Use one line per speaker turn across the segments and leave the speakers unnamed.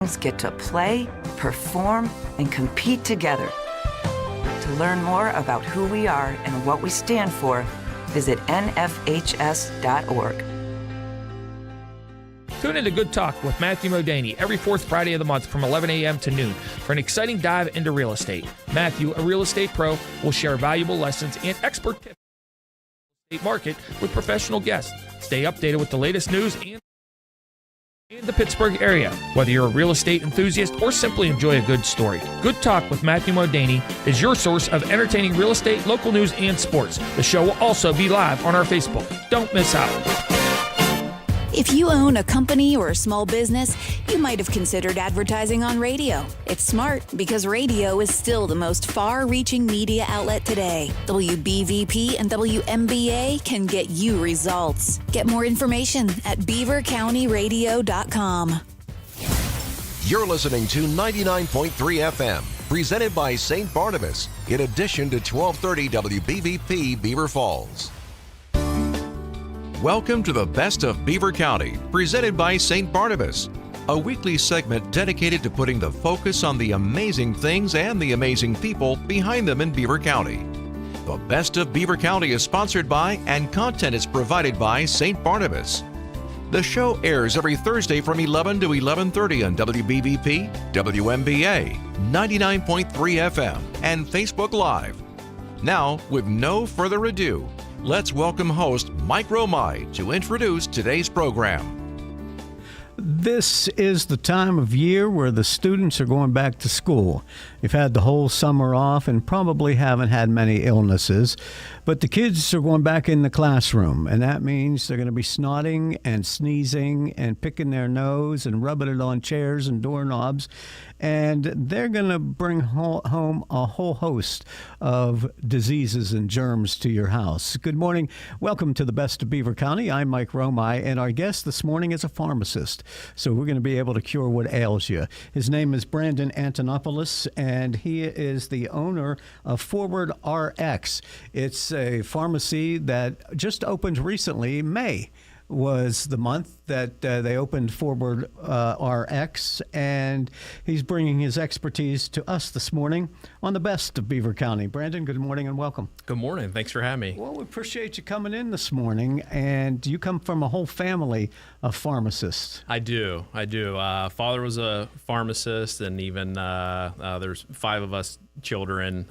get to play, perform, and compete together. To learn more about who we are and what we stand for, visit nfhs.org.
Tune in to Good Talk with Matthew Modini every fourth Friday of the month from 11 a.m. to noon for an exciting dive into real estate. Matthew, a real estate pro, will share valuable lessons and expert tips in the real estate market with professional guests. Stay updated with the latest news and in the Pittsburgh area. Whether you're a real estate enthusiast or simply enjoy a good story, Good Talk with Matthew Modini is your source of entertaining real estate, local news, and sports. The show will also be live on our Facebook. Don't miss out.
If you own a company or a small business, you might have considered advertising on radio. It's smart because radio is still the most far-reaching media outlet today. WBVP and WMBA can get you results. Get more information at beavercountyradio.com.
You're listening to 99.3 FM, presented by St. Barnabas, in addition to 1230 WBVP Beaver Falls. Welcome to the Best of Beaver County, presented by St. Barnabas, a weekly segment dedicated to putting the focus on the amazing things and the amazing people behind them in Beaver County. The Best of Beaver County is sponsored by and content is provided by St. Barnabas. The show airs every Thursday from 11 to 11:30 on WBVP, WMBA, 99.3 FM, and Facebook Live. Now, with no further ado, let's welcome host Mike Romai to introduce today's program.
This is the time of year where the students are going back to school. You've had the whole summer off and probably haven't had many illnesses, but the kids are going back in the classroom, and that means they're going to be snotting and sneezing and picking their nose and rubbing it on chairs and doorknobs, and they're going to bring home a whole host of diseases and germs to your house. Good morning. Welcome to the Best of Beaver County. I'm Mike Romai, and our guest this morning is a pharmacist, so we're going to be able to cure what ails you. His name is Brandon Antonopolous, and he is the owner of Forward RX. It's a pharmacy that just opened recently. May was the month that they opened Forward RX, and he's bringing his expertise to us this morning on the Best of Beaver County. Brandon, good morning and welcome.
Good morning. Thanks for having me.
Well, we appreciate you coming in this morning, and you come from a whole family of pharmacists.
I do. Father was a pharmacist, and even there's 5 of us children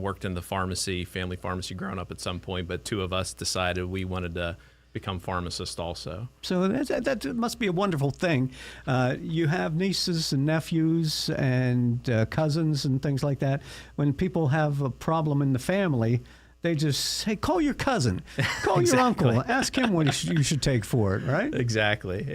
worked in the family pharmacy growing up at some point, but 2 of us decided we wanted to become pharmacists also.
So that must be a wonderful thing. You have nieces and nephews and cousins and things like that. When people have a problem in the family, they just say, call your cousin, call your uncle, ask him what you should take for it, right?
Exactly.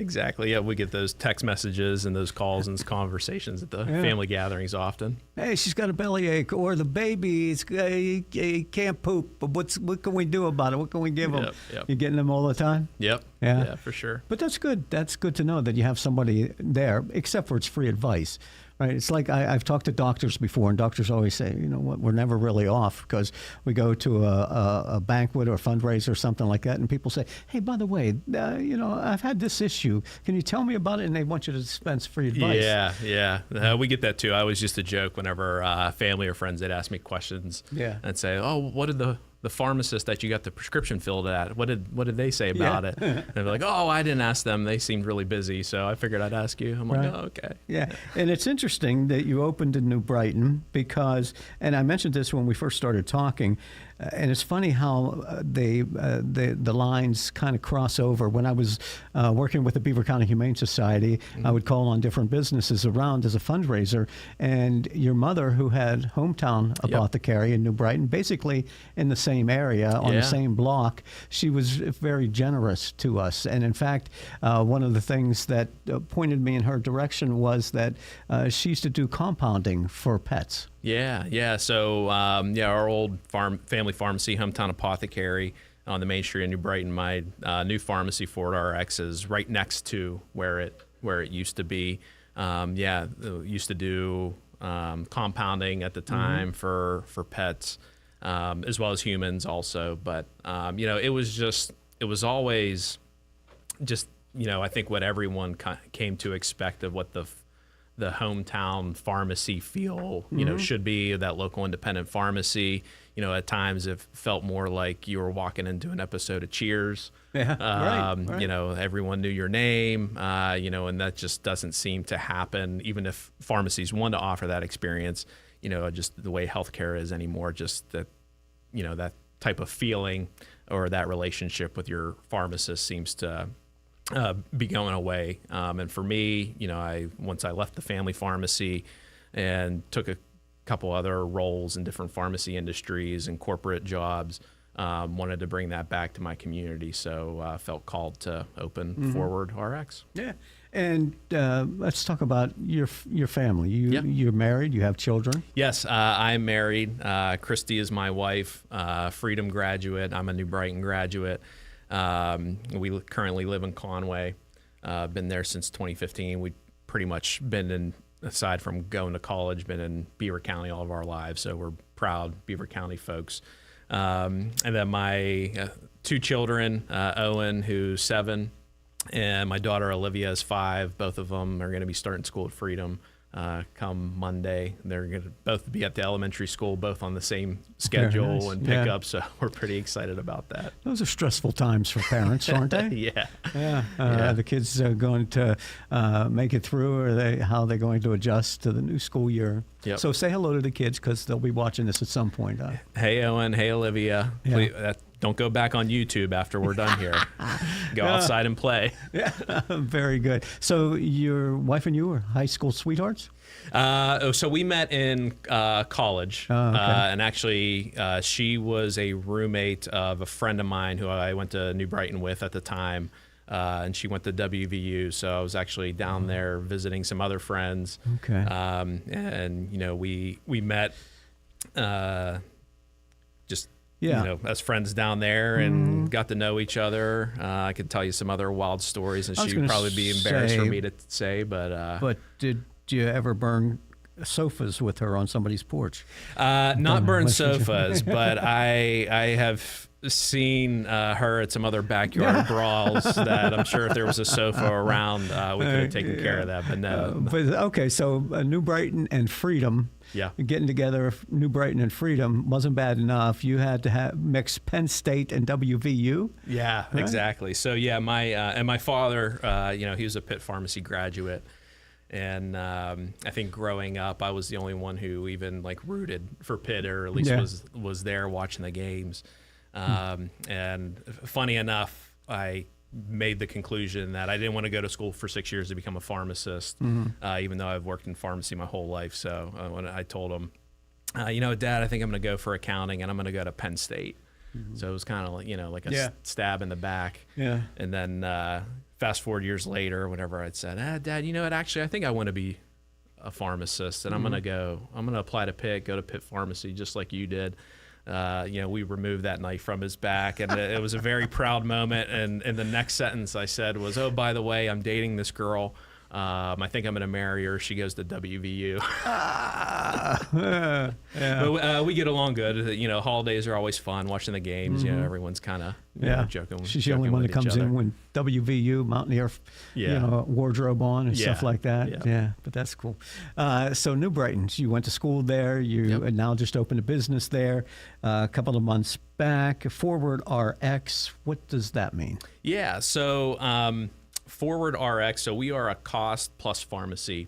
Yeah, we get those text messages and those calls and conversations at the family gatherings often.
Hey, she's got a bellyache, or the baby he can't poop, but what can we do about it? What can we give him?
Yep.
You getting them all the time?
Yep.
Yeah,
for sure.
But that's good. That's good to know that you have somebody there, except for it's free advice. Right. It's like I've talked to doctors before, and doctors always say, you know what, we're never really off because we go to a banquet or a fundraiser or something like that, and people say, hey, by the way, I've had this issue. Can you tell me about it? And they want you to dispense free advice.
Yeah. We get that too. I always used to joke whenever family or friends would ask me questions and say, oh, what did the pharmacist that you got the prescription filled at, what did they say about it? And they're like, oh, I didn't ask them. They seemed really busy, so I figured I'd ask you. I'm like, oh, okay.
Yeah, and it's interesting that you opened in New Brighton because, and I mentioned this when we first started talking, and it's funny how the lines kind of cross over. When I was working with the Beaver County Humane Society, I would call on different businesses around as a fundraiser, and your mother, who had Hometown Apothecary in New Brighton, basically in the same area, on the same block, she was very generous to us. And in fact, one of the things that pointed me in her direction was that she used to do compounding for pets.
Yeah. So, our old family pharmacy, Hometown Apothecary, on the main street in New Brighton. My new pharmacy, Forward RX, is right next to where it used to be. Used to do compounding at the time for pets, as well as humans also. But it was always just I think what everyone came to expect of what the the hometown pharmacy feel, you know, should be, that local independent pharmacy. You know, at times it felt more like you were walking into an episode of Cheers.
Yeah, right.
You know, everyone knew your name, you know, and that just doesn't seem to happen, even if pharmacies want to offer that experience. You know, just the way healthcare is anymore, just that, you know, that type of feeling or that relationship with your pharmacist seems to be going away. And for me, you know, once I left the family pharmacy and took a couple other roles in different pharmacy industries and corporate jobs, wanted to bring that back to my community. So felt called to open Forward RX.
Yeah. And let's talk about your family. You're married. You have children.
Yes, I'm married. Christy is my wife. Freedom graduate. I'm a New Brighton graduate. We currently live in Conway. Been there since 2015. We've pretty much been in, aside from going to college, been in Beaver County all of our lives. So we're proud Beaver County folks. And then my two children, Owen, who's 7, and my daughter Olivia is 5. Both of them are going to be starting school at Freedom come Monday. They're going to both be at the elementary school, both on the same schedule
nice.
and pick up. So we're pretty excited about that.
Those are stressful times for parents, aren't they?
Yeah.
Yeah.
Yeah.
The kids are going to make it through, or how they're going to adjust to the new school year.
Yep.
So say hello to the kids, because they'll be watching this at some point.
Hey, Owen. Hey, Olivia.
Yeah.
Please, don't go back on YouTube after we're done here. Go outside and play.
Yeah, very good. So your wife and you are high school sweethearts?
So we met in college,
Oh, okay.
and actually she was a roommate of a friend of mine who I went to New Brighton with at the time, and she went to WVU. So I was actually down there visiting some other friends.
Okay.
And you know, we met just.
Yeah.
You know, as friends down there, and got to know each other. I could tell you some other wild stories, and
I was
she would
gonna
probably be embarrassed for
say-
me to say, but
But did you ever burn sofas with her on somebody's porch?
not burn
unless you-
sofas. But I have seen her at some other backyard brawls that I'm sure if there was a sofa around, we could have taken care of that. But no.
But okay, so New Brighton and Freedom.
Yeah.
Getting together, New Brighton and Freedom wasn't bad enough. You had to mix Penn State and WVU.
Yeah, exactly. So yeah, my father, you know, he was a Pitt Pharmacy graduate, and I think growing up, I was the only one who even like rooted for Pitt, or at least was there watching the games. And funny enough, I made the conclusion that I didn't want to go to school for 6 years to become a pharmacist, even though I've worked in pharmacy my whole life. So when I told him, you know, Dad, I think I'm going to go for accounting, and I'm going to go to Penn State. So it was kind of like, you know, like a stab in the back.
Yeah.
And then fast forward years later, whenever I'd said, Dad, you know what, actually, I think I want to be a pharmacist, and I'm going to apply to Pitt, go to Pitt Pharmacy, just like you did. You know, we removed that knife from his back, and it was a very proud moment. And the next sentence I said was, "Oh, by the way, I'm dating this girl. I think I'm going to marry her. She goes to WVU." But we get along good. You know, holidays are always fun. Watching the games, you know, everyone's kind of joking.
She's the only one that comes in when WVU Mountaineer, you know, wardrobe on and stuff like that. Yeah, but that's cool. So New Brighton, you went to school there. You now just opened a business there a couple of months back. Forward RX, what does that mean?
Yeah, so Forward RX, so we are a cost plus pharmacy,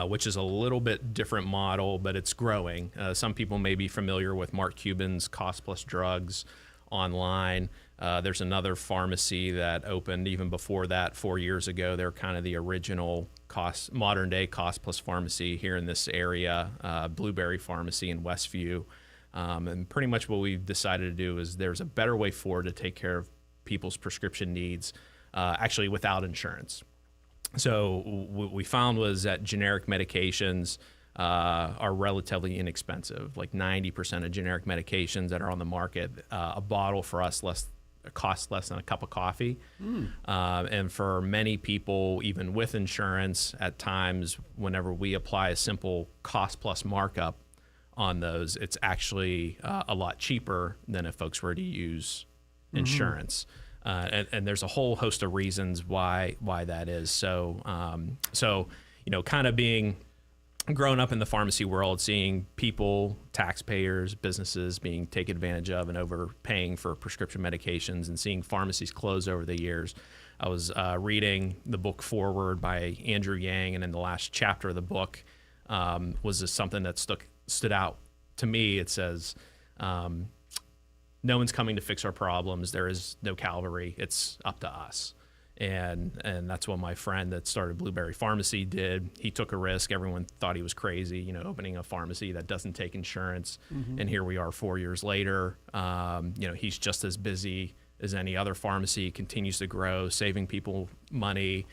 which is a little bit different model, but it's growing. Some people may be familiar with Mark Cuban's Cost Plus Drugs online. There's another pharmacy that opened even before that 4 years ago. They're kind of the original modern day cost plus pharmacy here in this area, Blueberry Pharmacy in Westview. And pretty much what we've decided to do is there's a better way forward to take care of people's prescription needs, actually without insurance. So what we found was that generic medications are relatively inexpensive. Like 90% of generic medications that are on the market, a bottle for us costs less than a cup of coffee. And for many people, even with insurance, at times, whenever we apply a simple cost plus markup on those, it's actually a lot cheaper than if folks were to use insurance. And there's a whole host of reasons why that is. So kind of being growing up in the pharmacy world, seeing people, taxpayers, businesses being taken advantage of and overpaying for prescription medications, and seeing pharmacies close over the years. I was reading the book Forward by Andrew Yang, and in the last chapter of the book was just something that stood out to me. It says, no one's coming to fix our problems. There is no cavalry. It's up to us. And that's what my friend that started Blueberry Pharmacy did. He took a risk. Everyone thought he was crazy, opening a pharmacy that doesn't take insurance. And here we are 4 years later. He's just as busy as any other pharmacy, continues to grow, saving people money,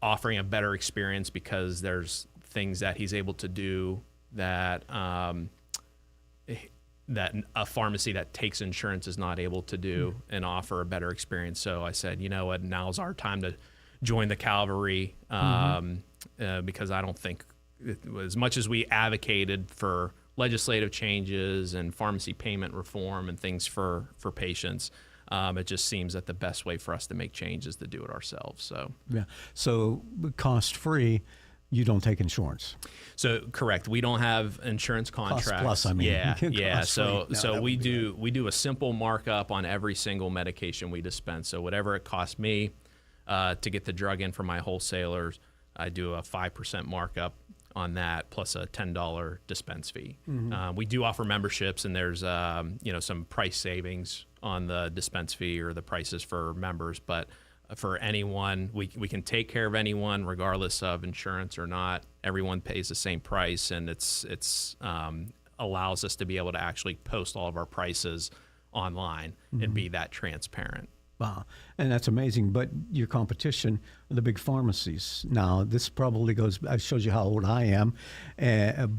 offering a better experience because there's things that he's able to do that that a pharmacy that takes insurance is not able to do, and offer a better experience. So I said, you know what, now's our time to join the cavalry, because I don't think, as much as we advocated for legislative changes and pharmacy payment reform and things for patients, it just seems that the best way for us to make change is to do it ourselves.
So cost-free, you don't take insurance.
So correct. We don't have insurance contracts.
Cost plus, I mean.
Yeah. So we do a simple markup on every single medication we dispense. So whatever it costs me to get the drug in from my wholesalers, I do a 5% markup on that, plus a $10 dispense fee. We do offer memberships, and there's some price savings on the dispense fee or the prices for members, but for anyone, we can take care of anyone regardless of insurance or not. Everyone pays the same price, and it's allows us to be able to actually post all of our prices online and be that transparent.
Wow, and that's amazing. But your competition are the big pharmacies. Now, this probably shows you how old I am,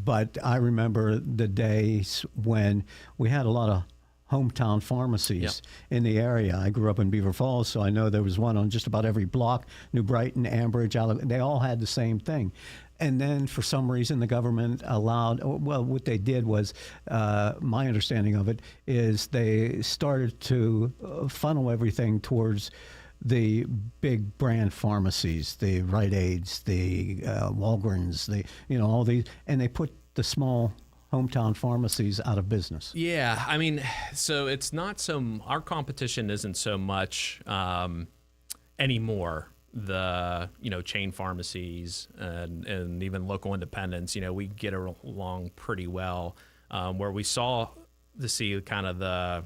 but I remember the days when we had a lot of hometown pharmacies in the area. I grew up in Beaver Falls, so I know there was one on just about every block. New Brighton, Ambridge, they all had the same thing. And then for some reason the government allowed, well, what they did was, my understanding of it is they started to funnel everything towards the big brand pharmacies, the Rite Aids, the Walgreens, all these, and they put the small hometown pharmacies out of business.
Yeah, I mean, so it's not so, our competition isn't so much anymore the chain pharmacies and even local independents. We get along pretty well. Where we saw to see kind of the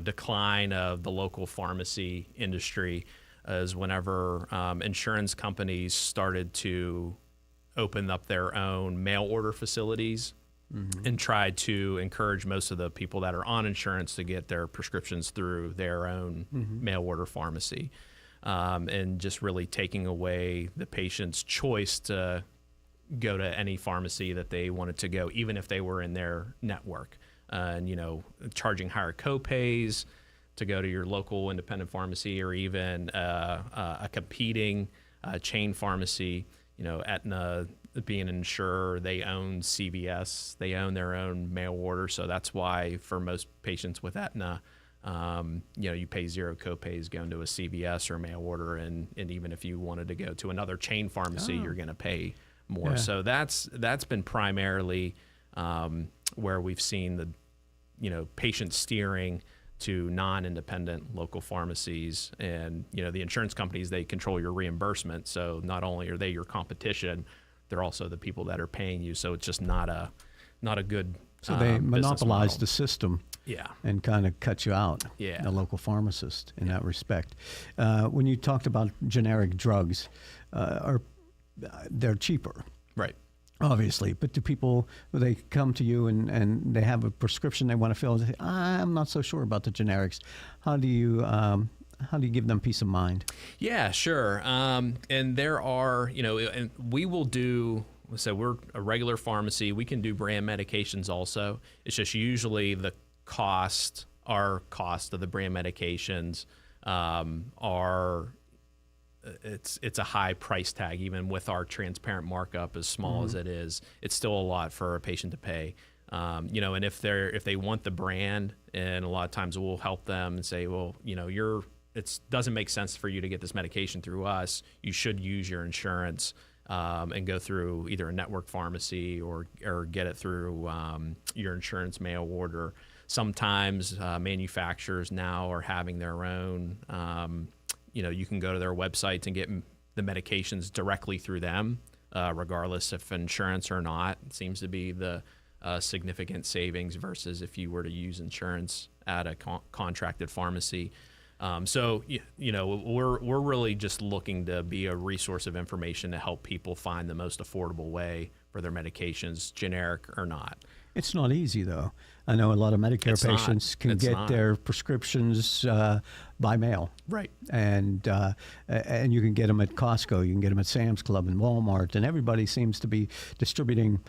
decline of the local pharmacy industry is whenever insurance companies started to open up their own mail order facilities and tried to encourage most of the people that are on insurance to get their prescriptions through their own mail order pharmacy, and just really taking away the patient's choice to go to any pharmacy that they wanted to go, even if they were in their network, and charging higher copays to go to your local independent pharmacy, or even a competing chain pharmacy. Aetna, being an insurer, they own CVS, they own their own mail order, so that's why for most patients with Aetna, you pay zero copays going to a CVS or mail order, and even if you wanted to go to another chain pharmacy, you're going to pay more. So that's been primarily where we've seen the patient steering to non-independent local pharmacies, and the insurance companies, they control your reimbursement. So not only are they your competition, they're also the people that are paying you. So it's just not a good.
So they monopolize the system.
Yeah.
And kind of cut you out,
yeah.
The local pharmacist in that respect. When you talked about generic drugs, they're cheaper.
Right.
Obviously, but do people, they come to you and they have a prescription they want to fill, and say, I'm not so sure about the generics. How do you give them peace of mind?
Yeah, sure. And there are, and we will do, so we're a regular pharmacy. We can do brand medications also. It's just usually the our cost of the brand medications it's a high price tag. Even with our transparent markup, as small as it is, it's still a lot for a patient to pay. And if they want the brand, and a lot of times we'll help them and say, well, it doesn't make sense for you to get this medication through us. You should use your insurance and go through either a network pharmacy or get it through your insurance mail order. Sometimes manufacturers now are having their own, you can go to their websites and get the medications directly through them, regardless if insurance or not. It seems to be the significant savings versus if you were to use insurance at a contracted pharmacy. So we're really just looking to be a resource of information to help people find the most affordable way for their medications, generic or not.
It's not easy, though. I know a lot of Medicare patients can get their prescriptions by mail.
Right.
And you can get them at Costco, you can get them at Sam's Club and Walmart, and everybody seems to be distributing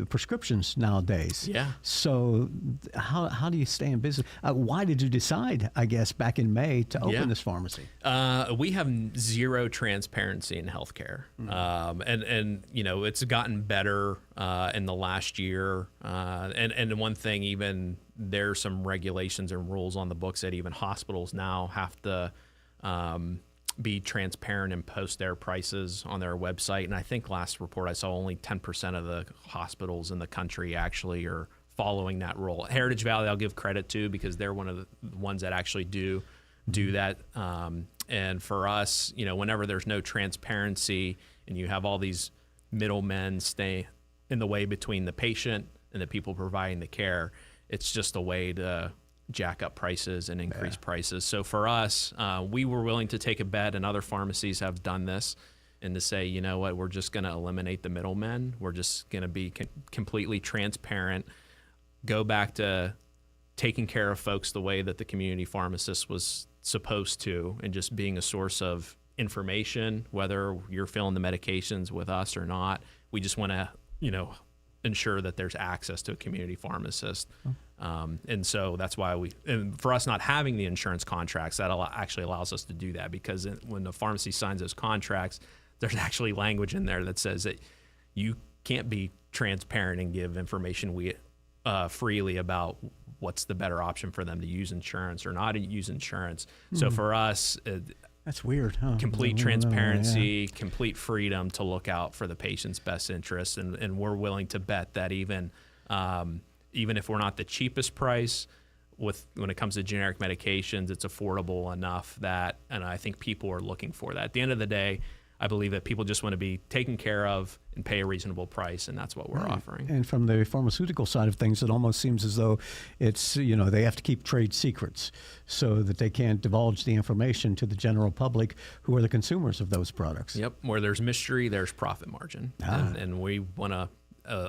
prescriptions nowadays.
Yeah.
So how do you stay in business? Why did you decide, I guess, back in May to open this pharmacy?
We have zero transparency in healthcare. And it's gotten better in the last year. And one thing, even there's some regulations and rules on the books that even hospitals now have to be transparent and post their prices on their website. And I think last report I saw only 10% of the hospitals in the country actually are following that rule. Heritage Valley I'll give credit to because they're one of the ones that actually do that. And for us, whenever there's no transparency and you have all these middlemen stay in the way between the patient and the people providing the care, it's just a way to jack up prices and increase prices. So for us, we were willing to take a bet, and other pharmacies have done this, and to say, you know what, we're just going to eliminate the middlemen. We're just going to be completely transparent, go back to taking care of folks the way that the community pharmacist was supposed to, and just being a source of information, whether you're filling the medications with us or not. We just want to, ensure that there's access to a community pharmacist. And so that's why and for us not having the insurance contracts, that actually allows us to do that, because when the pharmacy signs those contracts, there's actually language in there that says that you can't be transparent and give information freely about what's the better option for them to use insurance or not use insurance. So for us,
that's weird, huh?
Complete transparency, complete freedom to look out for the patient's best interests, and we're willing to bet that even if we're not the cheapest price, when it comes to generic medications, it's affordable enough and I think people are looking for that. At the end of the day, I believe that people just want to be taken care of and pay a reasonable price, and that's what we're offering.
And from the pharmaceutical side of things, it almost seems as though it's, they have to keep trade secrets so that they can't divulge the information to the general public who are the consumers of those products.
Yep. Where there's mystery, there's profit margin. And we want to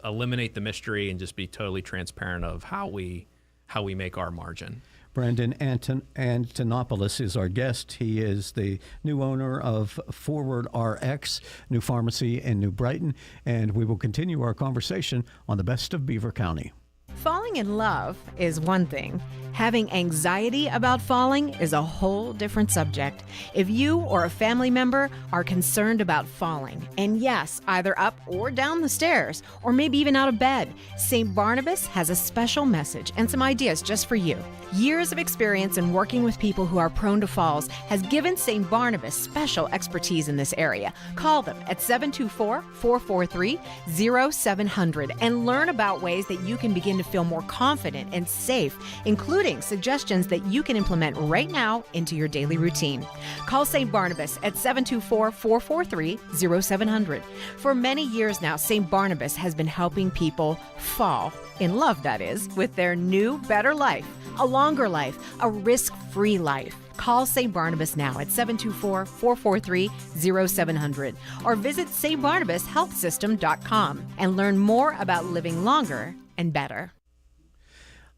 eliminate the mystery and just be totally transparent of how we make our margin.
Brandon Antonopolous is our guest. He is the new owner of Forward RX, new pharmacy in New Brighton, and we will continue our conversation on the best of Beaver County.
Falling in love is one thing. Having anxiety about falling is a whole different subject. If you or a family member are concerned about falling, and yes, either up or down the stairs, or maybe even out of bed, St. Barnabas has a special message and some ideas just for you. Years of experience in working with people who are prone to falls has given St. Barnabas special expertise in this area. Call them at 724-443-0700 and learn about ways that you can begin to feel more confident and safe, including suggestions that you can implement right now into your daily routine. Call St. Barnabas at 724-443-0700. For many years now, St. Barnabas has been helping people fall in love, that is, with their new, better life, a longer life, a risk-free life. Call St. Barnabas now at 724-443-0700 or visit stbarnabashealthsystem.com and learn more about living longer and better.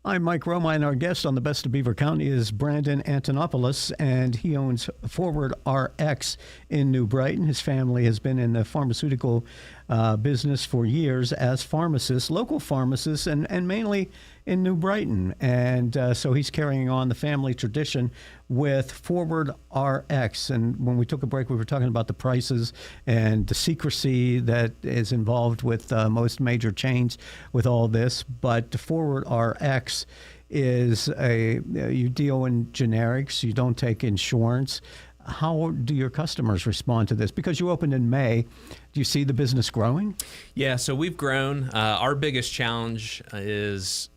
I'm Mike Roma, and our guest on the Best of Beaver County is Brandon Antonopolous, and he owns Forward RX in New Brighton. His family has been in the pharmaceutical business for years as pharmacists, local pharmacists, and mainly in New Brighton. And so he's carrying on the family tradition with Forward RX. And when we took a break, we were talking about the prices and the secrecy that is involved with most major chains with all this. But Forward RX is you deal in generics, you don't take insurance. How do your customers respond to this? Because you opened in May, do you see the business growing?
Yeah, so we've grown. Our biggest challenge is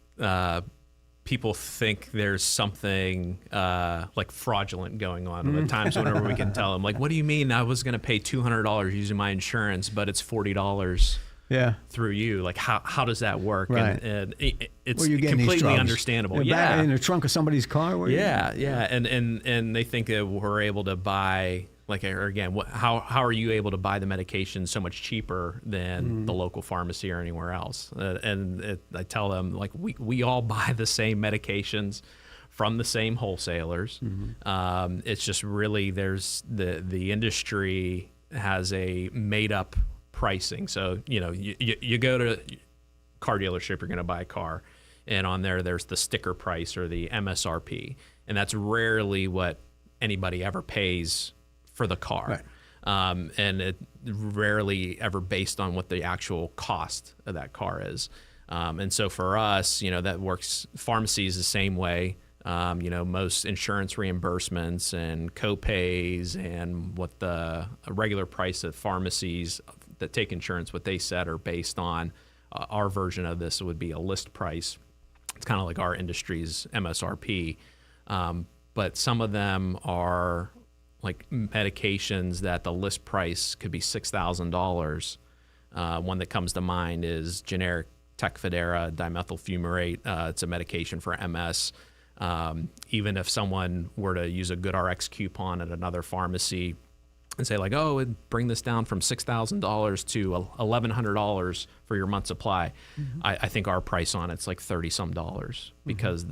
people think there's something like fraudulent going on. At times whenever we can tell them, like, what do you mean I was going to pay $200 using my insurance, but it's $40 through you? Like, how does that work?
Right.
And it's
Well,
completely understandable.
Back in the trunk of somebody's car?
Yeah. And they think that we're able to buy, like, or again, how are you able to buy the medication so much cheaper than the local pharmacy or anywhere else? I tell them, like, we all buy the same medications from the same wholesalers. It's just really there's the industry has a made up pricing. So, you go to a car dealership, you're going to buy a car, and on there's the sticker price or the MSRP, and that's rarely what anybody ever pays for the car. Right. And it rarely ever based on what the actual cost of that car is. And so for us, that works. Pharmacies the same way. Most insurance reimbursements and co-pays and what the regular price of pharmacies that take insurance, what they set are based on. Our version of this would be a list price. It's kind of like our industry's MSRP. But some of them are like medications that the list price could be $6,000. One that comes to mind is generic Tecfidera dimethyl fumarate. It's a medication for MS. Even if someone were to use a GoodRx coupon at another pharmacy and say, like, oh, it'd bring this down from $6,000 to $1,100 for your month supply, I think our price on it's like $30-some because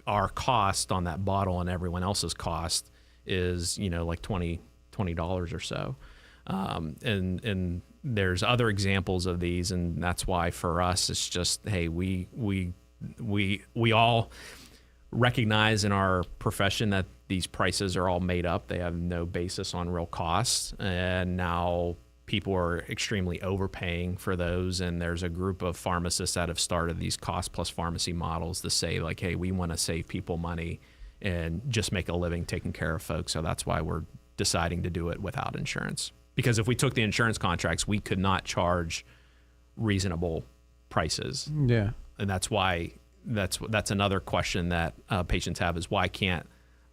our cost on that bottle and everyone else's cost is like $20 or so. And there's other examples of these, and that's why for us it's just, hey, we all recognize in our profession that these prices are all made up. They have no basis on real costs, and now people are extremely overpaying for those. And there's a group of pharmacists that have started these cost plus pharmacy models to say, like, hey, we want to save people money and just make a living taking care of folks. So that's why we're deciding to do it without insurance. Because if we took the insurance contracts, we could not charge reasonable prices.
Yeah.
And that's why that's another question that patients have is, why can't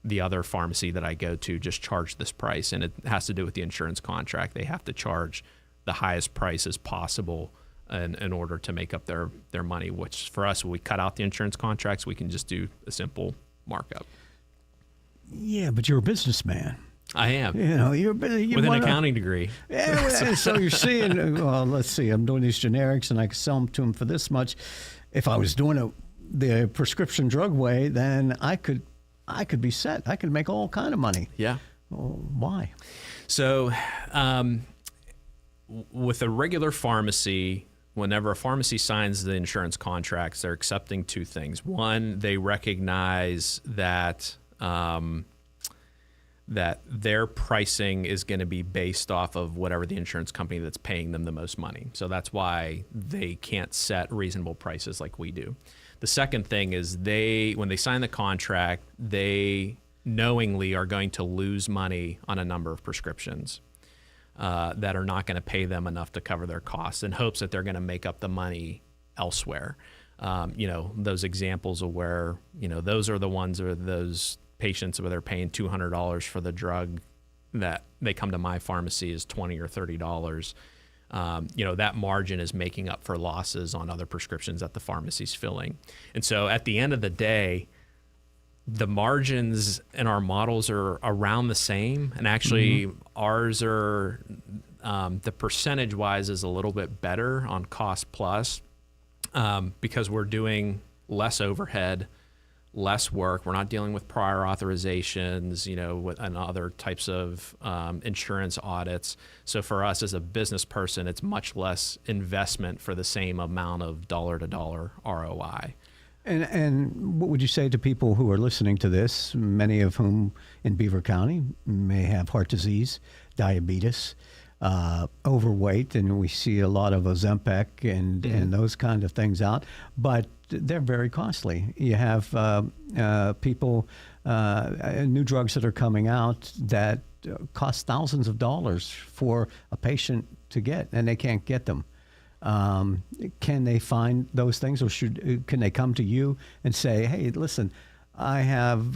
the other pharmacy that I go to just charge this price? And it has to do with the insurance contract. They have to charge the highest prices possible in order to make up their money, which for us, when we cut out the insurance contracts, we can just do a simple markup.
Yeah, but you're a businessman.
I am.
You're
with an accounting degree.
Yeah, so you're seeing, well, let's see, I'm doing these generics and I can sell them to them for this much. If I was doing the prescription drug way, then I could be set. I could make all kind of money.
Yeah.
Well, why?
So with a regular pharmacy, whenever a pharmacy signs the insurance contracts, they're accepting two things. One, they recognize that that their pricing is going to be based off of whatever the insurance company that's paying them the most money. So that's why they can't set reasonable prices like we do. The second thing is when they sign the contract, they knowingly are going to lose money on a number of prescriptions that are not going to pay them enough to cover their costs, in hopes that they're going to make up the money elsewhere. Those examples of where, those are the ones where those patients where they're paying $200 for the drug that they come to my pharmacy is $20 or $30. That margin is making up for losses on other prescriptions that the pharmacy's filling. And so at the end of the day, the margins in our models are around the same. And actually ours are, the percentage wise is a little bit better on cost plus because we're doing less overhead, less work. We're not dealing with prior authorizations, and other types of insurance audits. So for us as a business person, it's much less investment for the same amount of dollar-to-dollar ROI.
And what would you say to people who are listening to this, many of whom in Beaver County may have heart disease, diabetes, overweight, and we see a lot of Ozempic and those kind of things out, but they're very costly. You have people new drugs that are coming out that cost thousands of dollars for a patient to get, and they can't get them. Can they find those things, or can they come to you and say, hey, listen, I have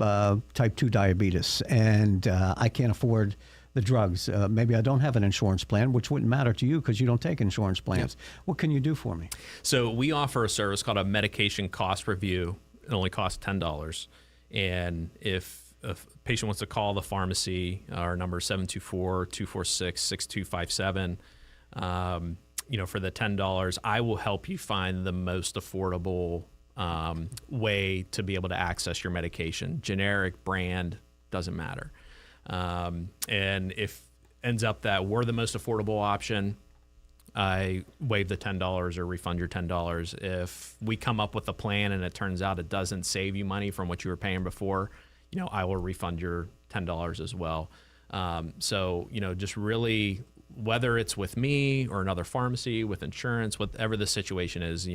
type 2 diabetes and I can't afford the drugs. Maybe I don't have an insurance plan, which wouldn't matter to you because you don't take insurance plans. Yep. What can you do for me?
So we offer a service called a medication cost review. It only costs $10. And if a patient wants to call the pharmacy, our number is 724-246-6257. For the $10, I will help you find the most affordable way to be able to access your medication. Generic, brand, doesn't matter. And if ends up that we're the most affordable option, I waive the $10 or refund your $10. If we come up with a plan and it turns out it doesn't save you money from what you were paying before, I will refund your $10 as well. Just really, whether it's with me or another pharmacy, with insurance, whatever the situation is,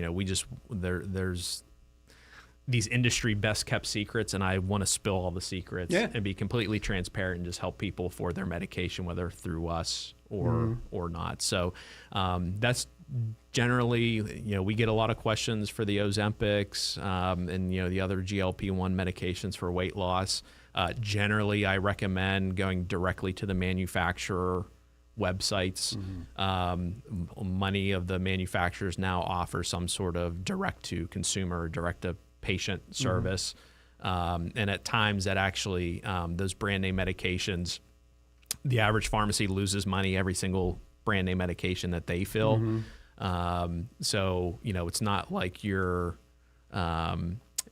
there's these industry best kept secrets, and I want to spill all the secrets and be completely transparent and just help people for their medication, whether through us or not. So that's generally, we get a lot of questions for the Ozempics and the other GLP-1 medications for weight loss. Generally, I recommend going directly to the manufacturer websites. Many of the manufacturers now offer some sort of direct to consumer, direct to patient service. And at times that actually, those brand name medications, the average pharmacy loses money every single brand name medication that they fill. It's not like you're,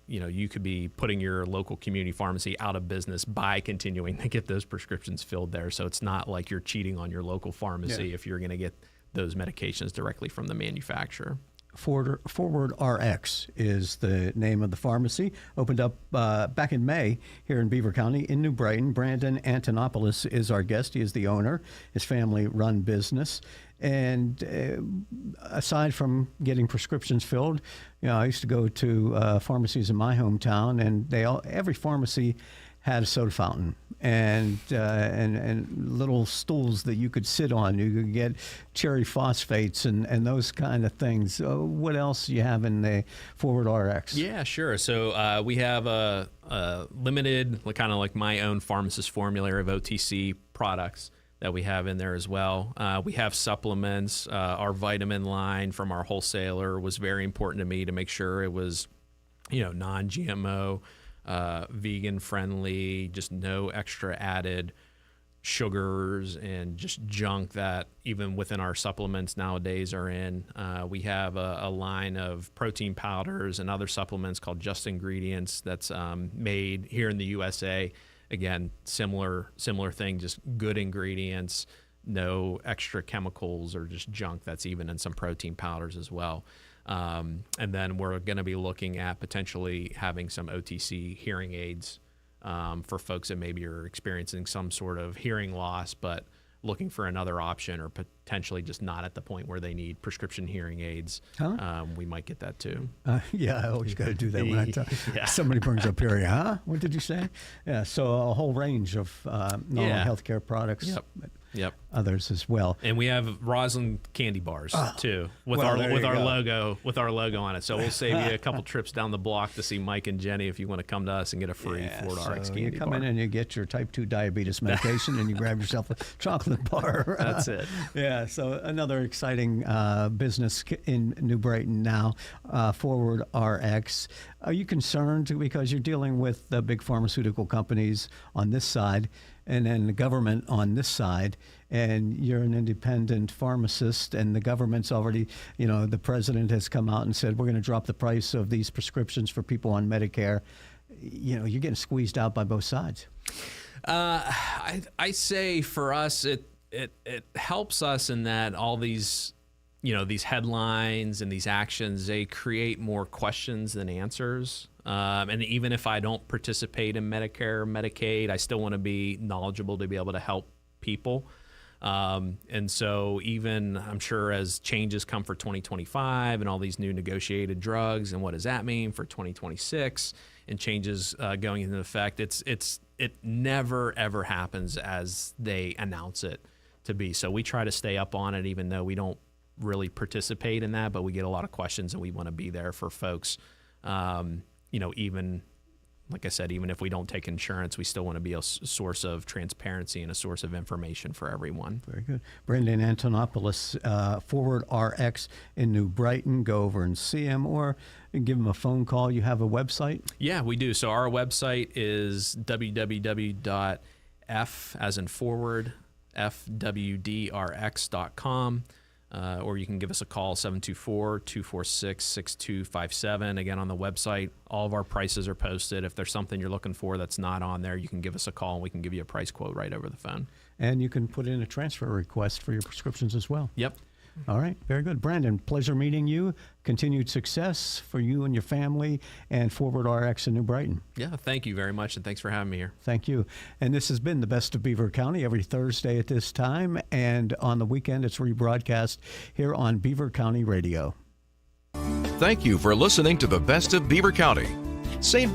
you could be putting your local community pharmacy out of business by continuing to get those prescriptions filled there. So it's not like you're cheating on your local pharmacy if you're going to get those medications directly from the manufacturer.
Forward RX is the name of the pharmacy. Opened up back in May here in Beaver County in New Brighton. Brandon Antonopolous is our guest. He is the owner. His family-run business. And aside from getting prescriptions filled, I used to go to pharmacies in my hometown, and every pharmacy had a soda fountain and little stools that you could sit on. You could get cherry phosphates and those kind of things. What else do you have in the Forward RX?
Yeah, sure. So we have a limited, kind of like my own pharmacist formulary of OTC products that we have in there as well. We have supplements. Our vitamin line from our wholesaler was very important to me to make sure it was, non-GMO, vegan friendly, just no extra added sugars and just junk that even within our supplements nowadays are in. We have a line of protein powders and other supplements called Just Ingredients that's made here in the USA. Again, similar thing, just good ingredients, no extra chemicals or just junk that's even in some protein powders as well. And then we're going to be looking at potentially having some OTC hearing aids for folks that maybe are experiencing some sort of hearing loss, but looking for another option or potentially just not at the point where they need prescription hearing aids. We might get that too.
I always got to do that when somebody brings up hearing. What did you say? Yeah, so a whole range of healthcare products.
Yep.
Others as well.
And we have Roslyn candy bars too with our logo on it. So we'll save you a couple trips down the block to see Mike and Jenny if you want to come to us and get a free Forward RX candy bar.
You come in and you get your type 2 diabetes medication and you grab yourself a chocolate bar.
That's it.
Yeah, so another exciting business in New Brighton now, Forward RX. Are you concerned because you're dealing with the big pharmaceutical companies on this side and then the government on this side, and you're an independent pharmacist, and the government's already, the president has come out and said, we're going to drop the price of these prescriptions for people on Medicare. You're getting squeezed out by both sides.
I say for us, it helps us in that all these, these headlines and these actions, they create more questions than answers. And even if I don't participate in Medicare or Medicaid, I still want to be knowledgeable to be able to help people. And so even I'm sure as changes come for 2025 and all these new negotiated drugs and what does that mean for 2026 and changes going into effect. It never ever happens as they announce it to be. So we try to stay up on it, even though we don't really participate in that, but we get a lot of questions and we want to be there for folks. Even like I said, even if we don't take insurance, we still want to be a source of transparency and a source of information for everyone.
Very good. Brendan Antonopolous, Forward RX in New Brighton. Go over and see him or give him a phone call. You have a website?
Yeah, we do. So our website is www.f as in forward, fwdrx.com. Or you can give us a call, 724-246-6257. Again, on the website, all of our prices are posted. If there's something you're looking for that's not on there, you can give us a call and we can give you a price quote right over the phone.
And you can put in a transfer request for your prescriptions as well.
Yep.
All right. Very good. Brandon, pleasure meeting you. Continued success for you and your family and Forward RX in New Brighton.
Yeah, thank you very much, and thanks for having me here.
Thank you. And this has been the Best of Beaver County every Thursday at this time. And on the weekend, it's rebroadcast here on Beaver County Radio.
Thank you for listening to the Best of Beaver County. St.